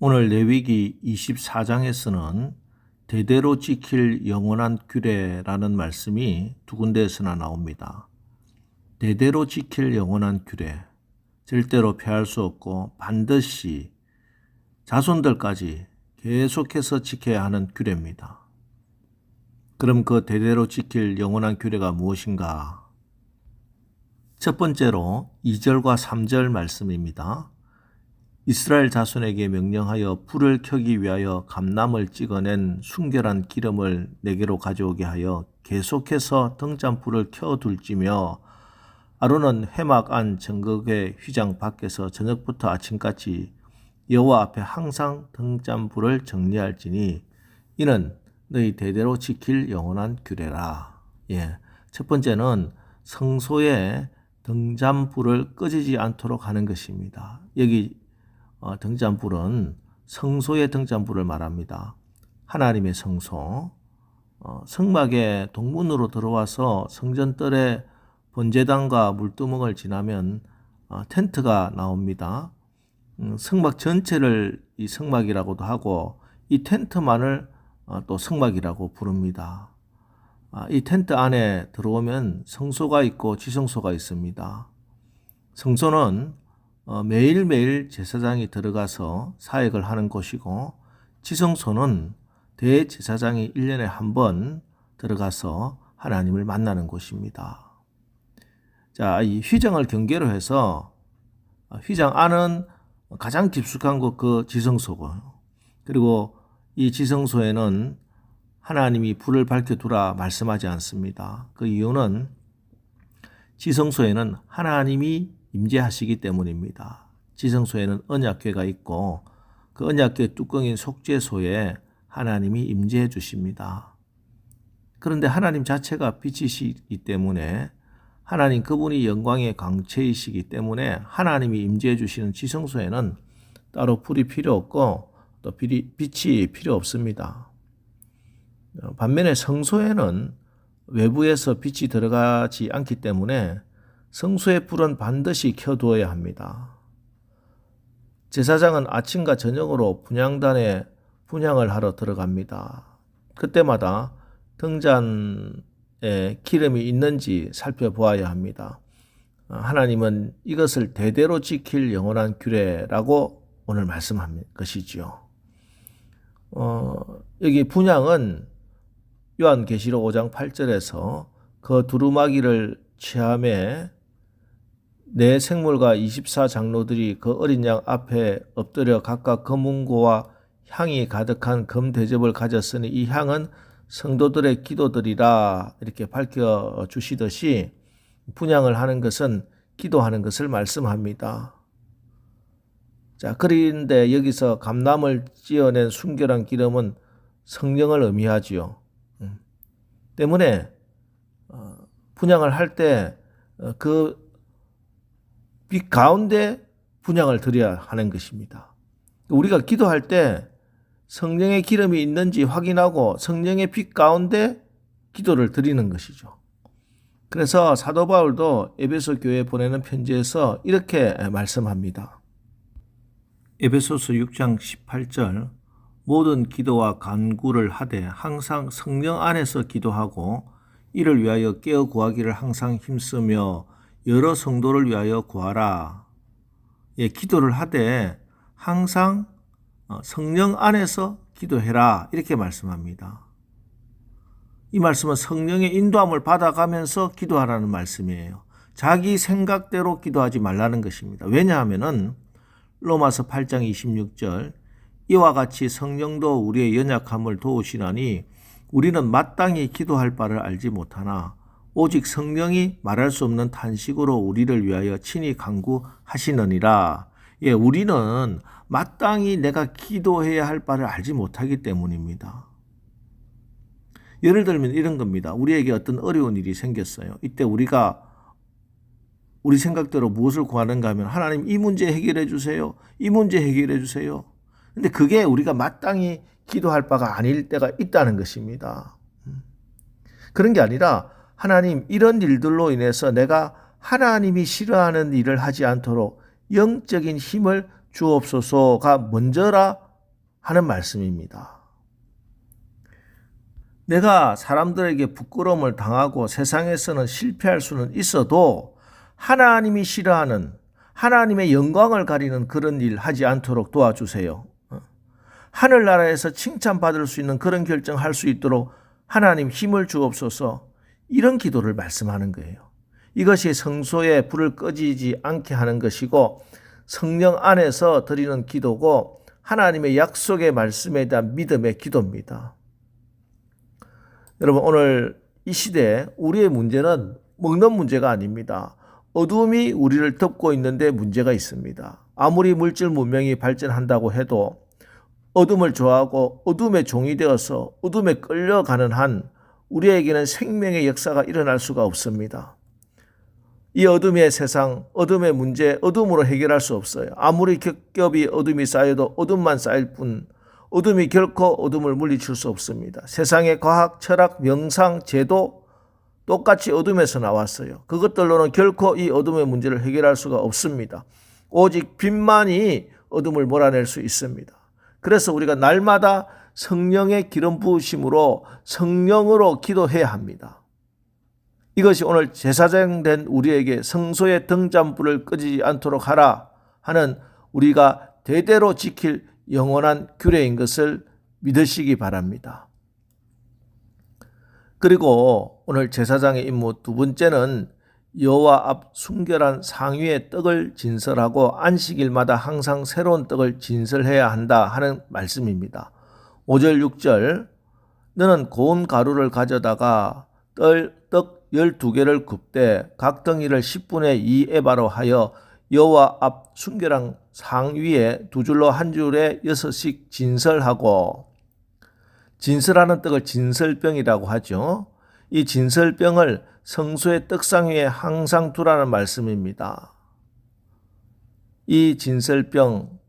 오늘 레위기 24장에서는 대대로 지킬 영원한 규례라는 말씀이 두 군데에서나 나옵니다. 대대로 지킬 영원한 규례, 절대로 폐할 수 없고 반드시 자손들까지 계속해서 지켜야 하는 규례입니다. 그럼 그 대대로 지킬 영원한 규례가 무엇인가? 첫 번째로 2절과 3절 말씀입니다. 이스라엘 자손에게 명령하여 불을 켜기 위하여 감람을 찍어낸 순결한 기름을 내게로 가져오게 하여 계속해서 등잔불을 켜둘지며 아론은 회막 안 정극의 휘장 밖에서 저녁부터 아침까지 여호와 앞에 항상 등잔불을 정리할지니 이는 너희 대대로 지킬 영원한 규례라. 첫 번째는 성소에 등잔불을 꺼지지 않도록 하는 것입니다. 여기 등잔불은 성소의 등잔불을 말합니다. 하나님의 성소, 성막의 동문으로 들어와서 성전뜰에 번제단과 물두멍을 지나면 텐트가 나옵니다. 성막 전체를 이 성막이라고도 하고 이 텐트만을 또 성막이라고 부릅니다. 이 텐트 안에 들어오면 성소가 있고 지성소가 있습니다. 성소는 매일매일 제사장이 들어가서 사역을 하는 곳이고 지성소는 대제사장이 1년에 한 번 들어가서 하나님을 만나는 곳입니다. 자, 이 휘장을 경계로 해서 휘장 안은 가장 깊숙한 곳 그 지성소고, 그리고 이 지성소에는 하나님이 불을 밝혀두라 말씀하지 않습니다. 그 이유는 지성소에는 하나님이 임재하시기 때문입니다. 지성소에는 언약궤가 있고 그 언약궤 뚜껑인 속죄소에 하나님이 임재해 주십니다. 그런데 하나님 자체가 빛이시기 때문에 하나님 그분이 영광의 광채이시기 때문에 하나님이 임재해 주시는 지성소에는 따로 불이 필요 없고 또 빛이 필요 없습니다. 반면에 성소에는 외부에서 빛이 들어가지 않기 때문에 성소의 불은 반드시 켜두어야 합니다. 제사장은 아침과 저녁으로 분향단에 분향을 하러 들어갑니다. 그때마다 등잔에 기름이 있는지 살펴보아야 합니다. 하나님은 이것을 대대로 지킬 영원한 규례라고 오늘 말씀한 것이지요. 여기 분향은 요한계시록 5장 8절에서 그 두루마기를 취함에 내 생물과 24장로들이 그 어린 양 앞에 엎드려 각각 검은고와 향이 가득한 금대접을 가졌으니 이 향은 성도들의 기도들이라 이렇게 밝혀주시듯이 분향을 하는 것은 기도하는 것을 말씀합니다. 자, 그런데 여기서 감람을 찧어낸 순결한 기름은 성령을 의미하지요. 때문에 분향을 할 때 그 빛 가운데 분향을 드려야 하는 것입니다. 우리가 기도할 때 성령의 기름이 있는지 확인하고 성령의 빛 가운데 기도를 드리는 것이죠. 그래서 사도 바울도 에베소 교회에 보내는 편지에서 이렇게 말씀합니다. 에베소서 6장 18절 모든 기도와 간구를 하되 항상 성령 안에서 기도하고 이를 위하여 깨어 구하기를 항상 힘쓰며 여러 성도를 위하여 구하라. 기도를 하되 항상 성령 안에서 기도해라 이렇게 말씀합니다. 이 말씀은 성령의 인도함을 받아가면서 기도하라는 말씀이에요. 자기 생각대로 기도하지 말라는 것입니다. 왜냐하면은 로마서 8장 26절 이와 같이 성령도 우리의 연약함을 도우시나니 우리는 마땅히 기도할 바를 알지 못하나 오직 성령이 말할 수 없는 탄식으로 우리를 위하여 친히 간구하시느니라. 우리는 마땅히 내가 기도해야 할 바를 알지 못하기 때문입니다. 예를 들면 이런 겁니다. 우리에게 어떤 어려운 일이 생겼어요. 이때 우리가 우리 생각대로 무엇을 구하는가 하면 하나님 이 문제 해결해 주세요. 이 문제 해결해 주세요. 근데 그게 우리가 마땅히 기도할 바가 아닐 때가 있다는 것입니다. 그런 게 아니라 하나님 이런 일들로 인해서 내가 하나님이 싫어하는 일을 하지 않도록 영적인 힘을 주옵소서가 먼저라 하는 말씀입니다. 내가 사람들에게 부끄러움을 당하고 세상에서는 실패할 수는 있어도 하나님이 싫어하는 하나님의 영광을 가리는 그런 일 하지 않도록 도와주세요. 하늘나라에서 칭찬받을 수 있는 그런 결정할 수 있도록 하나님 힘을 주옵소서, 이런 기도를 말씀하는 거예요. 이것이 성소에 불을 꺼지지 않게 하는 것이고 성령 안에서 드리는 기도고 하나님의 약속의 말씀에 대한 믿음의 기도입니다. 여러분, 오늘 이 시대에 우리의 문제는 먹는 문제가 아닙니다. 어둠이 우리를 덮고 있는데 문제가 있습니다. 아무리 물질 문명이 발전한다고 해도 어둠을 좋아하고 어둠의 종이 되어서 어둠에 끌려가는 한 우리에게는 생명의 역사가 일어날 수가 없습니다. 이 어둠의 세상, 어둠의 문제, 어둠으로 해결할 수 없어요. 아무리 겹겹이 어둠이 쌓여도 어둠만 쌓일 뿐 어둠이 결코 어둠을 물리칠 수 없습니다. 세상의 과학, 철학, 명상, 제도 똑같이 어둠에서 나왔어요. 그것들로는 결코 이 어둠의 문제를 해결할 수가 없습니다. 오직 빛만이 어둠을 몰아낼 수 있습니다. 그래서 우리가 날마다 성령의 기름 부으심으로 성령으로 기도해야 합니다. 이것이 오늘 제사장 된 우리에게 성소의 등잔불을 꺼지지 않도록 하라 하는 우리가 대대로 지킬 영원한 규례인 것을 믿으시기 바랍니다. 그리고 오늘 제사장의 임무 두 번째는 여호와 앞 순결한 상위의 떡을 진설하고 안식일마다 항상 새로운 떡을 진설해야 한다 하는 말씀입니다. 5절 6절 너는 고운 가루를 가져다가 떡 12개를 굽되 각 덩이를 10분의 2 에바로 하여 여호와 앞 순결한 상 위에 두 줄로 한 줄에 6씩 진설하고, 진설하는 떡을 진설병이라고 하죠. 이 진설병을 성소의 떡상 위에 항상 두라는 말씀입니다. 이 진설병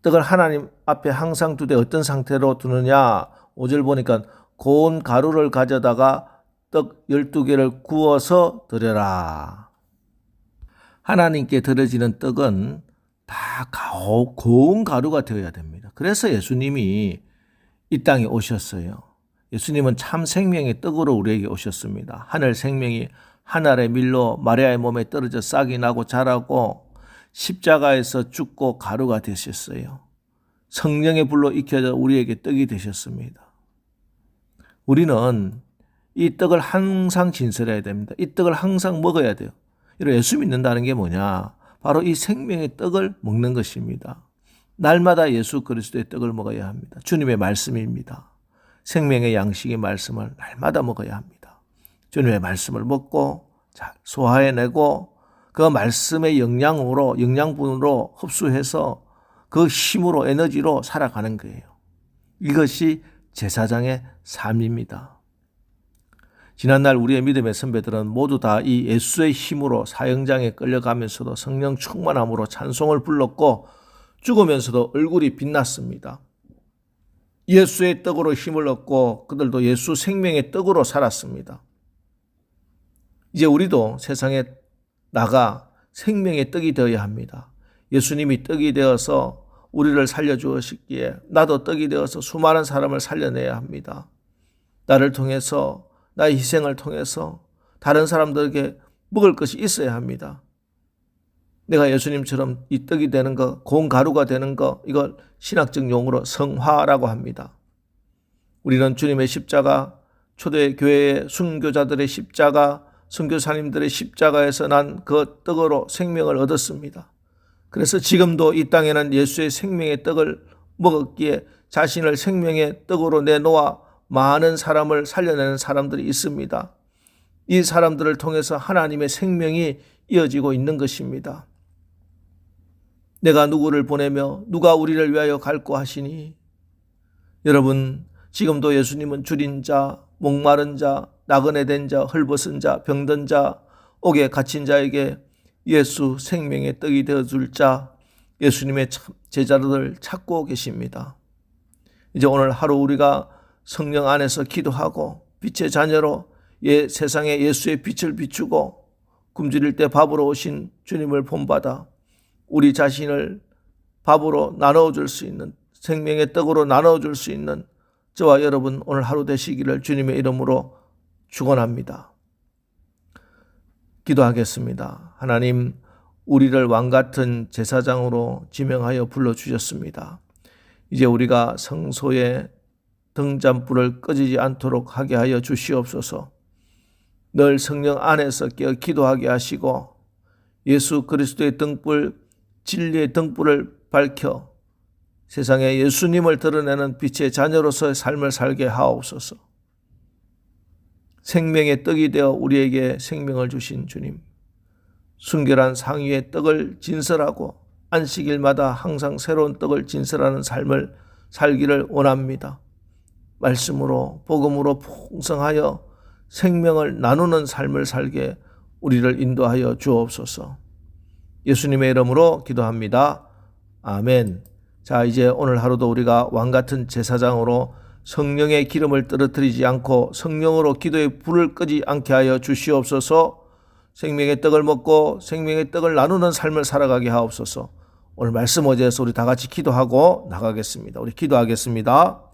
떡을 하나님 앞에 항상 두되 어떤 상태로 두느냐, 5절 보니까 고운 가루를 가져다가 떡 12개를 구워서 드려라. 하나님께 드려지는 떡은 다 고운 가루가 되어야 됩니다. 그래서 예수님이 이 땅에 오셨어요. 예수님은 참 생명의 떡으로 우리에게 오셨습니다. 하늘 생명이 한 알의 밀로 마리아의 몸에 떨어져 싹이 나고 자라고 십자가에서 죽고 가루가 되셨어요. 성령의 불로 익혀져 우리에게 떡이 되셨습니다. 우리는 이 떡을 항상 진설해야 됩니다. 이 떡을 항상 먹어야 돼요. 예수 믿는다는 게 뭐냐? 바로 이 생명의 떡을 먹는 것입니다. 날마다 예수 그리스도의 떡을 먹어야 합니다. 주님의 말씀입니다. 생명의 양식의 말씀을 날마다 먹어야 합니다. 주님의 말씀을 먹고 잘 소화해내고 그 말씀의 영양분으로 흡수해서 그 힘으로 에너지로 살아가는 거예요. 이것이 제사장의 삶입니다. 지난날 우리의 믿음의 선배들은 모두 다 이 예수의 힘으로 사형장에 끌려가면서도 성령 충만함으로 찬송을 불렀고 죽으면서도 얼굴이 빛났습니다. 예수의 떡으로 힘을 얻고 그들도 예수 생명의 떡으로 살았습니다. 이제 우리도 세상에 나가 생명의 떡이 되어야 합니다. 예수님이 떡이 되어서 우리를 살려주었기에 나도 떡이 되어서 수많은 사람을 살려내야 합니다. 나를 통해서, 나의 희생을 통해서 다른 사람들에게 먹을 것이 있어야 합니다. 내가 예수님처럼 이 떡이 되는 거, 고운 가루가 되는 거, 이걸 신학적 용어로 성화라고 합니다. 우리는 주님의 십자가, 초대교회의 순교자들의 십자가, 선교사님들의 십자가에서 난 그 떡으로 생명을 얻었습니다. 그래서 지금도 이 땅에는 예수의 생명의 떡을 먹었기에 자신을 생명의 떡으로 내놓아 많은 사람을 살려내는 사람들이 있습니다. 이 사람들을 통해서 하나님의 생명이 이어지고 있는 것입니다. 내가 누구를 보내며 누가 우리를 위하여 갈고 하시니? 여러분, 지금도 예수님은 줄인 자, 목마른 자, 나그네 된 자, 헐벗은 자, 병든 자, 옥에 갇힌 자에게 예수 생명의 떡이 되어줄 자, 예수님의 제자들을 찾고 계십니다. 이제 오늘 하루 우리가 성령 안에서 기도하고 빛의 자녀로 세상에 예수의 빛을 비추고 굶주릴 때 밥으로 오신 주님을 본받아 우리 자신을 밥으로 나눠줄 수 있는 생명의 떡으로 나눠줄 수 있는 저와 여러분 오늘 하루 되시기를 주님의 이름으로 축원합니다. 기도하겠습니다. 하나님, 우리를 왕같은 제사장으로 지명하여 불러주셨습니다. 이제 우리가 성소의 등잔불을 꺼지지 않도록 하게 하여 주시옵소서. 늘 성령 안에서 깨어 기도하게 하시고 예수 그리스도의 등불, 진리의 등불을 밝혀 세상에 예수님을 드러내는 빛의 자녀로서의 삶을 살게 하옵소서. 생명의 떡이 되어 우리에게 생명을 주신 주님, 순결한 상위의 떡을 진설하고 안식일마다 항상 새로운 떡을 진설하는 삶을 살기를 원합니다. 말씀으로 복음으로 풍성하여 생명을 나누는 삶을 살게 우리를 인도하여 주옵소서. 예수님의 이름으로 기도합니다. 아멘. 자, 이제 오늘 하루도 우리가 왕같은 제사장으로 성령의 기름을 떨어뜨리지 않고 성령으로 기도의 불을 끄지 않게 하여 주시옵소서. 생명의 떡을 먹고 생명의 떡을 나누는 삶을 살아가게 하옵소서. 오늘 말씀 어제에서 우리 다 같이 기도하고 나가겠습니다. 우리 기도하겠습니다.